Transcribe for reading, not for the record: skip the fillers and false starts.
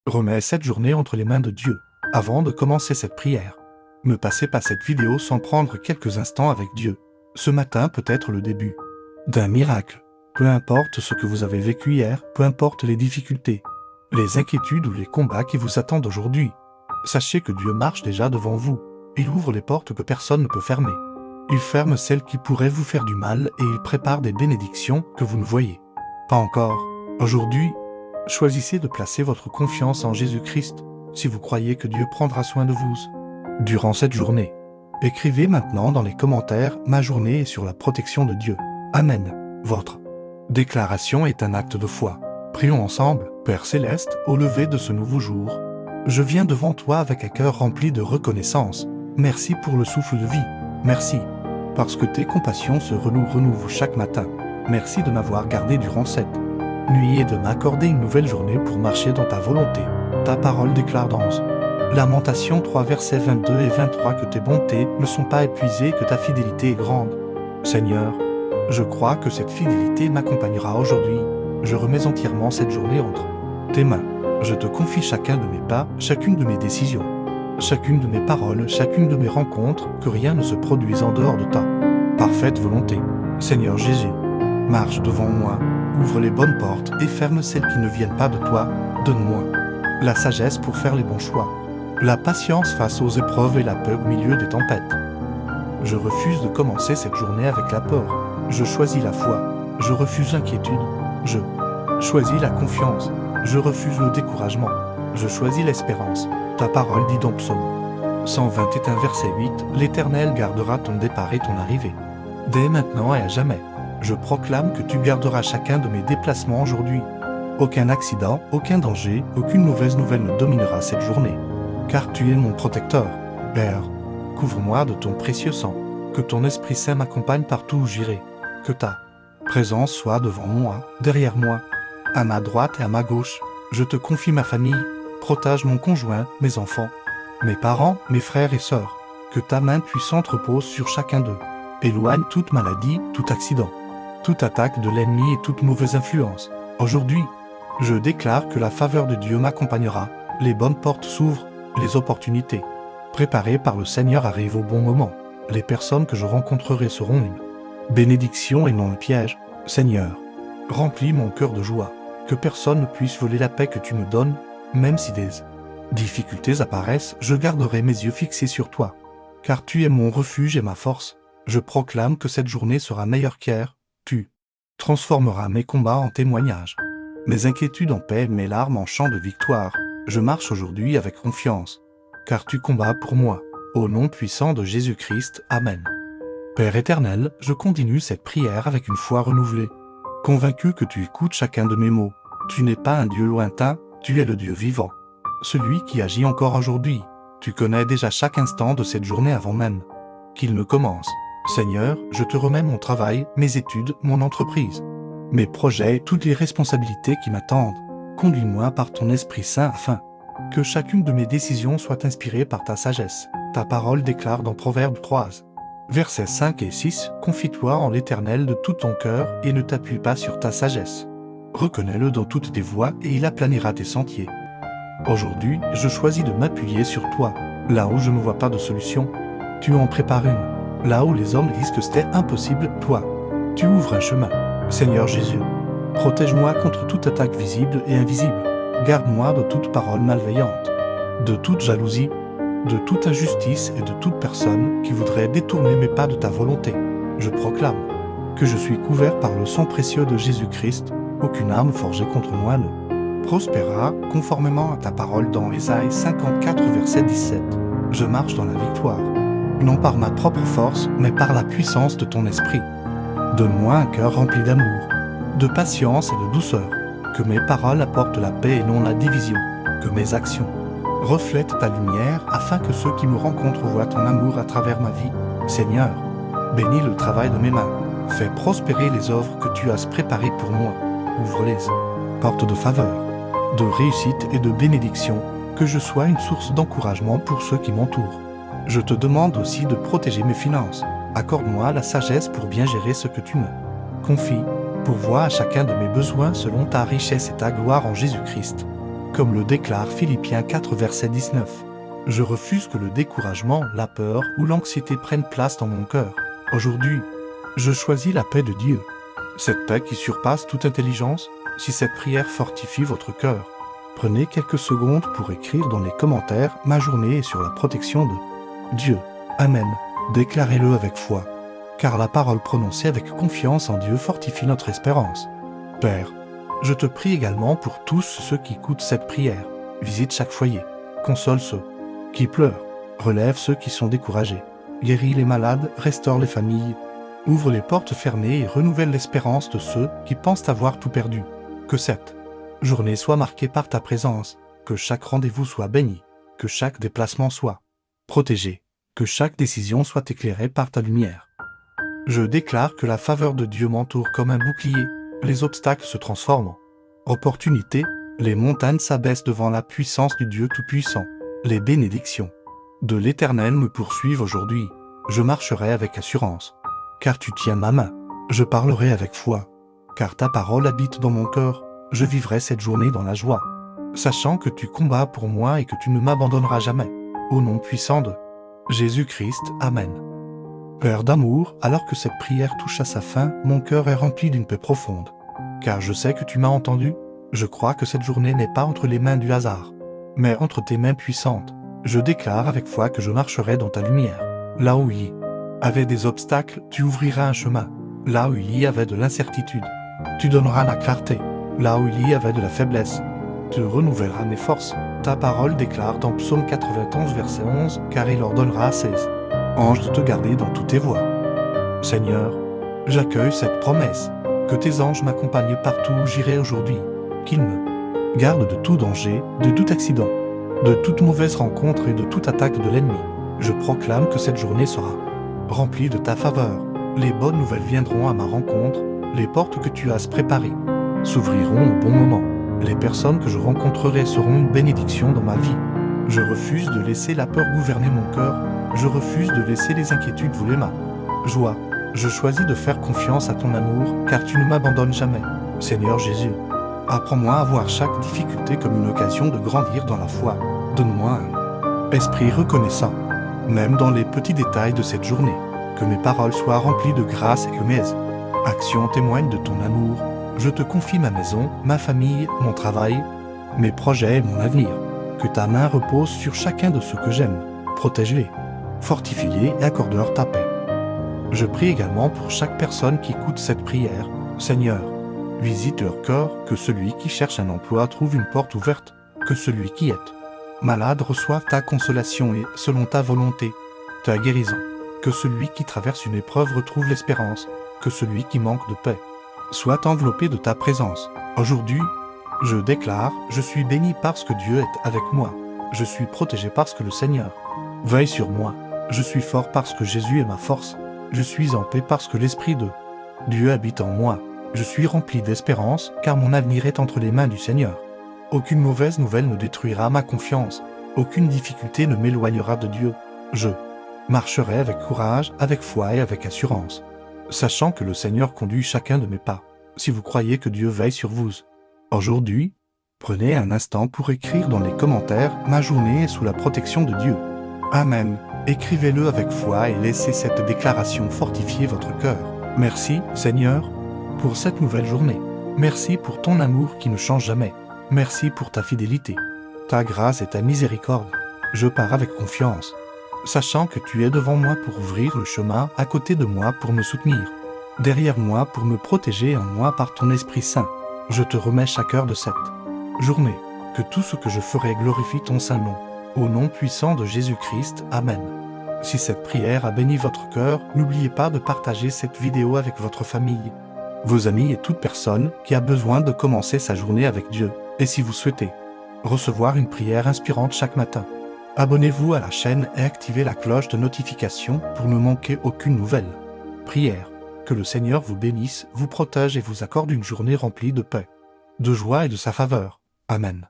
Remets cette journée entre les mains de Dieu. Avant de commencer cette prière, ne passez pas cette vidéo sans prendre quelques instants avec Dieu. Ce matin peut être le début d'un miracle. Peu importe ce que vous avez vécu hier, peu importe les difficultés, les inquiétudes ou les combats qui vous attendent aujourd'hui. Sachez que Dieu marche déjà devant vous. Il ouvre les portes que personne ne peut fermer. Il ferme celles qui pourraient vous faire du mal et il prépare des bénédictions que vous ne voyez pas encore. Aujourd'hui, choisissez de placer votre confiance en Jésus-Christ si vous croyez que Dieu prendra soin de vous durant cette journée. Écrivez maintenant dans les commentaires « Ma journée est sur la protection de Dieu ». Amen. Votre déclaration est un acte de foi. Prions ensemble. Père Céleste, au lever de ce nouveau jour, je viens devant toi avec un cœur rempli de reconnaissance. Merci pour le souffle de vie. Merci, parce que tes compassions se renouvelent chaque matin. Merci de m'avoir gardé durant cette nuit et de m'accorder une nouvelle journée pour marcher dans ta volonté. Ta parole déclare dans Lamentation 3 versets 22 et 23 que tes bontés ne sont pas épuisées, que ta fidélité est grande. Seigneur, je crois que cette fidélité m'accompagnera aujourd'hui. Je remets entièrement cette journée entre tes mains. Je te confie chacun de mes pas, chacune de mes décisions, chacune de mes paroles, chacune de mes rencontres, que rien ne se produise en dehors de ta parfaite volonté. Seigneur Jésus, marche devant moi, ouvre les bonnes portes et ferme celles qui ne viennent pas de toi. Donne-moi la sagesse pour faire les bons choix, la patience face aux épreuves et la paix au milieu des tempêtes. Je refuse de commencer cette journée avec la peur. Je choisis la foi. Je refuse l'inquiétude. Je choisis la confiance. Je refuse le découragement. Je choisis l'espérance. Ta parole dit dans Psaume 121 verset 8, « L'Éternel gardera ton départ et ton arrivée, dès maintenant et à jamais. » Je proclame que tu garderas chacun de mes déplacements aujourd'hui. Aucun accident, aucun danger, aucune mauvaise nouvelle ne dominera cette journée. Car tu es mon protecteur. Père, couvre-moi de ton précieux sang. Que ton Esprit Saint m'accompagne partout où j'irai. Que ta présence soit devant moi, derrière moi, à ma droite et à ma gauche. Je te confie ma famille. Protège mon conjoint, mes enfants, mes parents, mes frères et sœurs. Que ta main puissante repose sur chacun d'eux. Éloigne toute maladie, tout accident, toute attaque de l'ennemi et toute mauvaise influence. Aujourd'hui, je déclare que la faveur de Dieu m'accompagnera. Les bonnes portes s'ouvrent, les opportunités préparées par le Seigneur arrivent au bon moment. Les personnes que je rencontrerai seront une bénédiction et non un piège. Seigneur, remplis mon cœur de joie. Que personne ne puisse voler la paix que tu me donnes. Même si des difficultés apparaissent, je garderai mes yeux fixés sur toi. Car tu es mon refuge et ma force. Je proclame que cette journée sera meilleure qu'hier. Tu transformeras mes combats en témoignages, mes inquiétudes en paix, mes larmes en chants de victoire. Je marche aujourd'hui avec confiance, car tu combats pour moi. Au nom puissant de Jésus-Christ, Amen. Père éternel, je continue cette prière avec une foi renouvelée, convaincu que tu écoutes chacun de mes mots. Tu n'es pas un Dieu lointain, tu es le Dieu vivant, celui qui agit encore aujourd'hui. Tu connais déjà chaque instant de cette journée avant même qu'il ne commence. Seigneur, je te remets mon travail, mes études, mon entreprise, mes projets et toutes les responsabilités qui m'attendent. Conduis-moi par ton Esprit Saint afin que chacune de mes décisions soit inspirée par ta sagesse. Ta parole déclare dans Proverbes 3, versets 5 et 6, « Confie-toi en l'Éternel de tout ton cœur et ne t'appuie pas sur ta sagesse. Reconnais-le dans toutes tes voies et il aplanira tes sentiers. » Aujourd'hui, je choisis de m'appuyer sur toi. Là où je ne vois pas de solution, tu en prépares une. Là où les hommes disent que c'était impossible, toi, tu ouvres un chemin. Seigneur Jésus, protège-moi contre toute attaque visible et invisible. Garde-moi de toute parole malveillante, de toute jalousie, de toute injustice et de toute personne qui voudrait détourner mes pas de ta volonté. Je proclame que je suis couvert par le sang précieux de Jésus-Christ. Aucune arme forgée contre moi ne prospérera, conformément à ta parole dans Ésaïe 54 verset 17. Je marche dans la victoire, non par ma propre force, mais par la puissance de ton esprit. Donne-moi un cœur rempli d'amour, de patience et de douceur, que mes paroles apportent la paix et non la division, que mes actions reflètent ta lumière afin que ceux qui me rencontrent voient ton amour à travers ma vie. Seigneur, bénis le travail de mes mains, fais prospérer les œuvres que tu as préparées pour moi, ouvre les portes de faveur, de réussite et de bénédiction, que je sois une source d'encouragement pour ceux qui m'entourent. Je te demande aussi de protéger mes finances. Accorde-moi la sagesse pour bien gérer ce que tu me confies. Pourvois à chacun de mes besoins selon ta richesse et ta gloire en Jésus-Christ. comme le déclare Philippiens 4 verset 19. Je refuse que le découragement, la peur ou l'anxiété prennent place dans mon cœur. Aujourd'hui, je choisis la paix de Dieu. Cette paix qui surpasse toute intelligence. Si cette prière fortifie votre cœur, prenez quelques secondes pour écrire dans les commentaires « Ma journée est sur la protection de Dieu ». Amen. Déclarez-le avec foi, car la parole prononcée avec confiance en Dieu fortifie notre espérance. Père, je te prie également pour tous ceux qui écoutent cette prière. Visite chaque foyer, console ceux qui pleurent, relève ceux qui sont découragés, guéris les malades, restaure les familles, ouvre les portes fermées et renouvelle l'espérance de ceux qui pensent avoir tout perdu. Que cette journée soit marquée par ta présence, que chaque rendez-vous soit béni, que chaque déplacement soit protégé, que chaque décision soit éclairée par ta lumière. Je déclare que la faveur de Dieu m'entoure comme un bouclier, les obstacles se transforment en opportunités, les montagnes s'abaissent devant la puissance du Dieu Tout-Puissant. Les bénédictions de l'Éternel me poursuivent aujourd'hui. Je marcherai avec assurance, car tu tiens ma main. Je parlerai avec foi, car ta parole habite dans mon cœur. Je vivrai cette journée dans la joie, sachant que tu combats pour moi et que tu ne m'abandonneras jamais. Au nom puissant de Jésus-Christ, Amen. Père d'amour, alors que cette prière touche à sa fin, mon cœur est rempli d'une paix profonde. Car je sais que tu m'as entendu. Je crois que cette journée n'est pas entre les mains du hasard, mais entre tes mains puissantes. Je déclare avec foi que je marcherai dans ta lumière. Là où il y avait des obstacles, tu ouvriras un chemin. Là où il y avait de l'incertitude, tu donneras la clarté. Là où il y avait de la faiblesse, tu renouvelleras mes forces. Ta parole déclare dans Psaume 91 verset 11, car il ordonnera à ses anges de te garder dans toutes tes voies. Seigneur, j'accueille cette promesse, que tes anges m'accompagnent partout où j'irai aujourd'hui, qu'ils me gardent de tout danger, de tout accident, de toute mauvaise rencontre et de toute attaque de l'ennemi. Je proclame que cette journée sera remplie de ta faveur. Les bonnes nouvelles viendront à ma rencontre, les portes que tu as préparées s'ouvriront au bon moment. Les personnes que je rencontrerai seront une bénédiction dans ma vie. Je refuse de laisser la peur gouverner mon cœur. Je refuse de laisser les inquiétudes voler ma joie. Je choisis de faire confiance à ton amour, car tu ne m'abandonnes jamais. Seigneur Jésus, apprends-moi à voir chaque difficulté comme une occasion de grandir dans la foi. Donne-moi un esprit reconnaissant, même dans les petits détails de cette journée. Que mes paroles soient remplies de grâce et que mes actions témoignent de ton amour. Je te confie ma maison, ma famille, mon travail, mes projets et mon avenir. Que ta main repose sur chacun de ceux que j'aime. Protège-les, fortifie-les et accorde-leur ta paix. Je prie également pour chaque personne qui écoute cette prière. Seigneur, visite leur cœur, que celui qui cherche un emploi trouve une porte ouverte, que celui qui est malade reçoive ta consolation et, selon ta volonté, ta guérison. Que celui qui traverse une épreuve retrouve l'espérance, que celui qui manque de paix soit enveloppé de ta présence. Aujourd'hui, je déclare, je suis béni parce que Dieu est avec moi. Je suis protégé parce que le Seigneur veille sur moi. Je suis fort parce que Jésus est ma force. Je suis en paix parce que l'Esprit de Dieu habite en moi. Je suis rempli d'espérance car mon avenir est entre les mains du Seigneur. Aucune mauvaise nouvelle ne détruira ma confiance. Aucune difficulté ne m'éloignera de Dieu. Je marcherai avec courage, avec foi et avec assurance, sachant que le Seigneur conduit chacun de mes pas. Si vous croyez que Dieu veille sur vous aujourd'hui, prenez un instant pour écrire dans les commentaires « Ma journée est sous la protection de Dieu ». Amen. Écrivez-le avec foi et laissez cette déclaration fortifier votre cœur. Merci, Seigneur, pour cette nouvelle journée. Merci pour ton amour qui ne change jamais. Merci pour ta fidélité, ta grâce et ta miséricorde. Je pars avec confiance, sachant que tu es devant moi pour ouvrir le chemin, à côté de moi pour me soutenir, derrière moi pour me protéger en moi par ton Esprit Saint. Je te remets chaque heure de cette journée, que tout ce que je ferai glorifie ton saint nom. Au nom puissant de Jésus-Christ, Amen. Si cette prière a béni votre cœur, n'oubliez pas de partager cette vidéo avec votre famille, vos amis et toute personne qui a besoin de commencer sa journée avec Dieu. Et si vous souhaitez recevoir une prière inspirante chaque matin, abonnez-vous à la chaîne et activez la cloche de notification pour ne manquer aucune nouvelle. Prière. Que le Seigneur vous bénisse, vous protège et vous accorde une journée remplie de paix, de joie et de sa faveur. Amen.